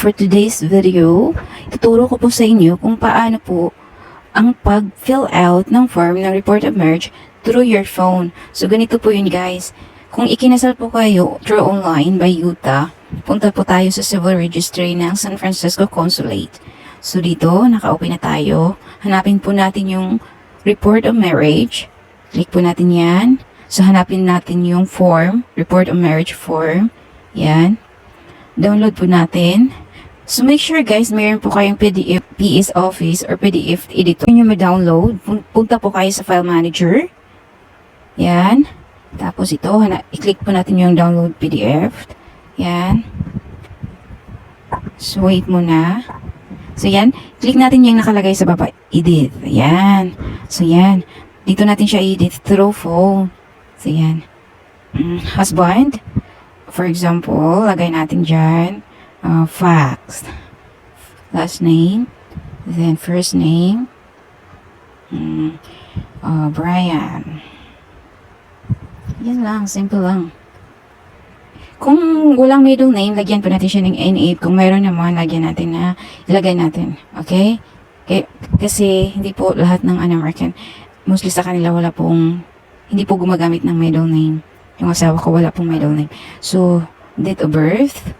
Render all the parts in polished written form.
for today's video, ituturo ko po sa inyo kung paano po ang pag-fill out ng form ng report of marriage through your phone. So, ganito po yun guys. Kung ikinasal po kayo through online by Utah, punta po tayo sa civil registry ng San Francisco Consulate. So, dito, naka-open na tayo. Hanapin po natin yung report of marriage. Click po natin yan. So, hanapin natin yung form, report of marriage form. Yan. Download po natin. So, make sure guys, mayroon po kayong PDF, PS Office, or PDF editor. Kung nyo ma-download, punta po kayo sa File Manager. Yan. Tapos ito, i-click po natin yung download PDF. Yan. So, wait muna. So, yan. Click natin yung nakalagay sa baba. Edit. Yan. So, yan. Dito natin siya edit through phone. So, yan. Husband. For example, lagay natin dyan, fax, last name, then first name, Brian. Yan lang, simple lang. Kung walang middle name, lagyan po natin siya ng N8. Kung mayroon naman, lagyan natin na, ilagay natin. Okay? Kasi, hindi po lahat ng American, mostly sa kanila wala pong, hindi po gumagamit ng middle name. Yung asawa ko wala pong middle name. So, date of birth.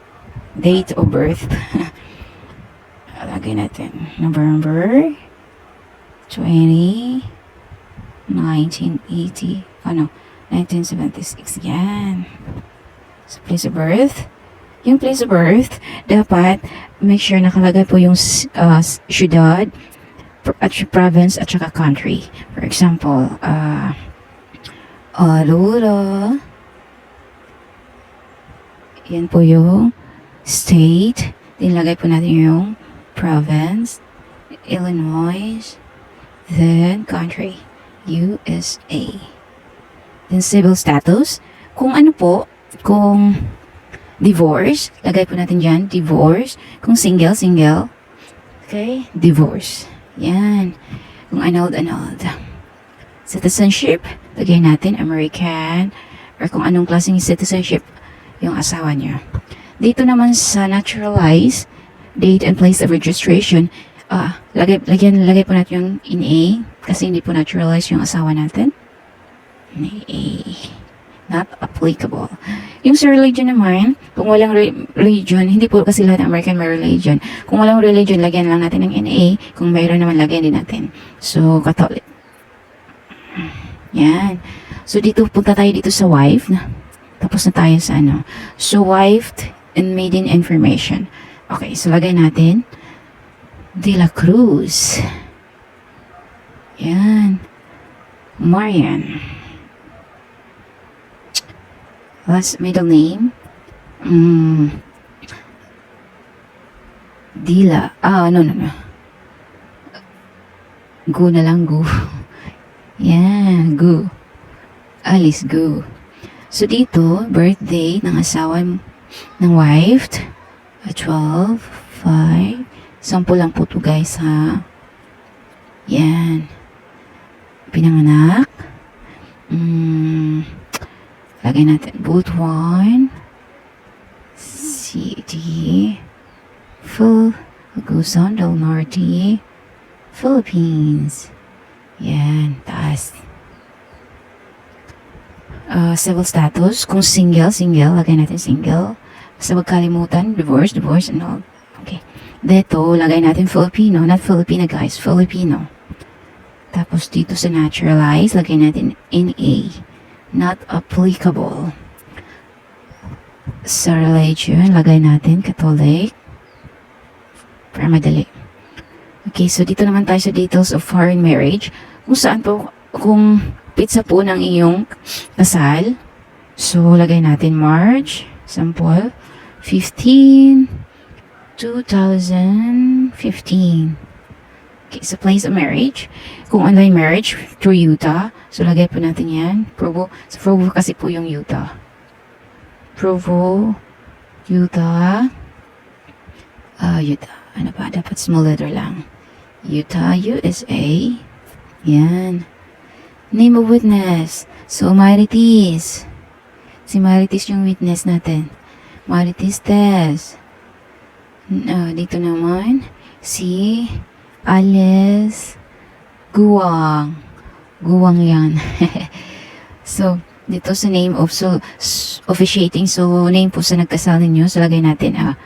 Lagay natin. November 20, 1980. 1976. Yan. So, place of birth. Yung place of birth, dapat make sure nakalagay po yung syudad, at province, at saka country. For example, Aurora. Yan po yung state. Nilagay po natin yung province, Illinois, then country, USA. Then civil status. Kung ano po, kung divorce, lagay po natin dyan, divorce. Kung single. Okay, divorce. Yan. Kung annulled. Citizenship, lagay natin American, or kung anong klaseng citizenship yung asawa niya. Dito naman sa naturalized, date and place of registration, lagay po natin yung in A, kasi hindi po naturalized yung asawa natin. In A. Not applicable. Yung sa religion naman, kung walang religion, hindi po kasi lahat ng American may religion. Kung walang religion, lagyan lang natin ng NA. Kung mayroon naman, lagyan din natin. So, Catholic. Yan. So, dito, punta tayo dito sa wife. Tapos na tayo sa ano. So, wife and maiden information. Okay, so lagay natin. De la Cruz. Yan. Marian. Last middle name. Dila. No. Gu na lang, Gu. Yan, Gu. Alice Gu. So, dito, birthday ng asawa ng wife. 12, 5. Sample lang po to guys, ha. Yan. Pinanganak. Lagay natin both 1. CD. Full Luzon del Norte, Philippines. Yan, taas. Civil status, kung single, lagay natin single. Basta magkalimutan, divorce, and all. Okay. Dito, lagay natin Filipino, not Filipina guys, Filipino. Tapos dito sa naturalized, lagay natin NA, not applicable. Sa religion, lagay natin Catholic. Para madali. Okay, so dito naman tayo sa details of foreign marriage. Kung saan po, kung pizza po ng iyong kasal. So, lagay natin March, sample, 15, 2015. Okay, so place of marriage. Kung online marriage through Utah, so lagay po natin yan. Provo. So, Provo kasi po yung Utah. Provo, Utah. Utah. Ano ba? Dapat small letter lang. Utah, USA. Yan. Name of witness. So, Marites. Si Marites yung witness natin. Marites Tess. Dito naman, si Alice Guwang. Guwang yan. So, dito sa name of officiating, so name po sa nagkasal ninyo, so lagay natin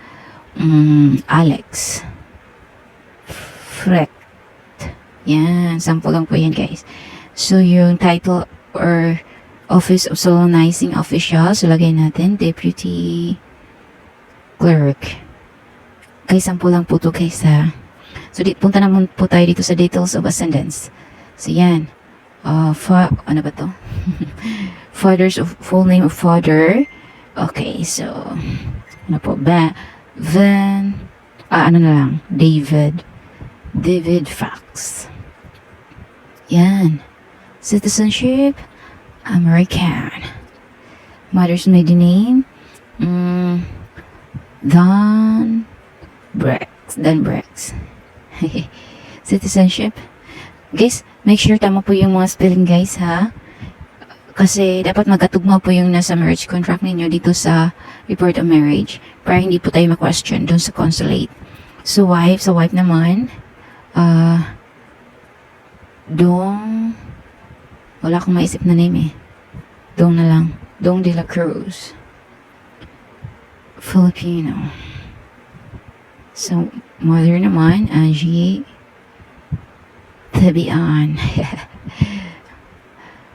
Alex Frecht. Yan, sample lang po yan guys. So, yung title or office of solemnizing official, so lagay natin Deputy Clerk. Guys, sample lang po to guys ha. So, punta naman po tayo dito sa details of ascendance. So, yan. Ano ba to? Father's of full name of father. Okay, so ano po ba? Ano na lang? David Fox. Yan. Citizenship, American. Mother's maiden name, Dan Brex. Citizenship. Guys, make sure tama po yung mga spelling guys ha. Kasi dapat magkatugma po yung nasa marriage contract ninyo dito sa report of marriage para hindi po tayo ma-question dun sa consulate. So sa wife naman, Dong, wala akong maisip na name eh. Dong na lang. Dong de la Cruz. Filipino. So, mother naman, Angie Tabian.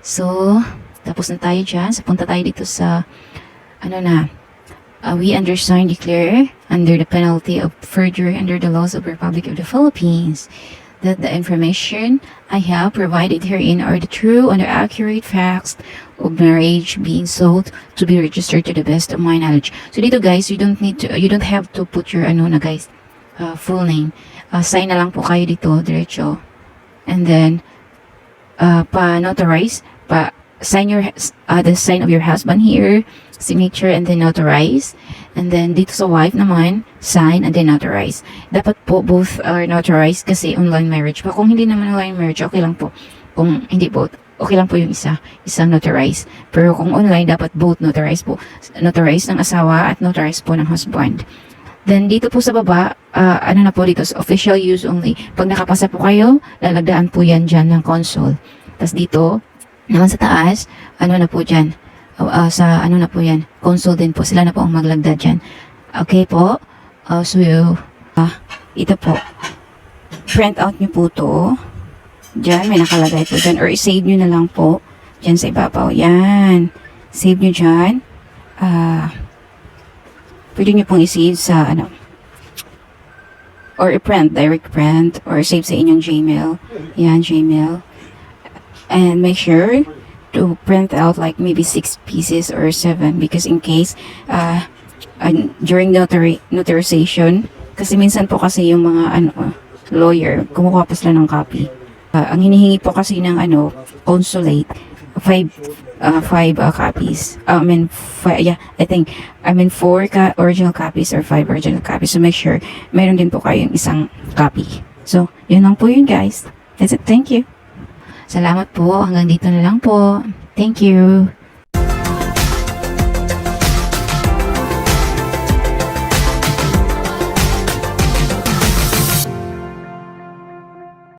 So, tapos na tayo dyan. So, punta tayo dito sa, we understand, declare, under the penalty of perjury under the laws of the Republic of the Philippines, that the information I have provided herein are the true and the accurate facts of marriage being sought to be registered to the best of my knowledge. So, dito guys, you don't have to put your, full name. Sign na lang po kayo dito, diretso. And then, pa-notarize, sign the sign of your husband here, signature, and then notarize. And then, dito sa wife naman, sign and then notarize. Dapat po both are notarized kasi online marriage pa. Kung hindi naman online marriage, okay lang po. Kung hindi both, okay lang po yung isang notarize. Pero kung online, dapat both notarize po. Notarize ng asawa at notarize po ng husband. Then, dito po sa baba, po dito, sa official use only. Pag nakapasa po kayo, lalagdaan po yan dyan ng console. Tapos dito, naman sa taas, po dyan, po yan, console din po. Sila na po ang maglagda dyan. Okay po? Ito po. Print out nyo po to. Dyan, may nakalagay po dyan. Or save nyo na lang po. Dyan sa ibabaw. Yan. Save nyo dyan. Pwede nyo pong i-save sa, or i-print, direct print, or save sa inyong Gmail. Yan, Gmail. And make sure to print out like maybe 6 pieces or 7 because in case, during notarization, kasi minsan po kasi yung mga, lawyer, kumukuha pa sila ng copy. Ang hinihingi po kasi ng, consulate, 5 copies. I think 4 original copies or 5 original copies. So make sure meron din po kayong isang copy. So, yun lang po yun guys. That's it. Thank you. Salamat po. Hanggang dito na lang po. Thank you.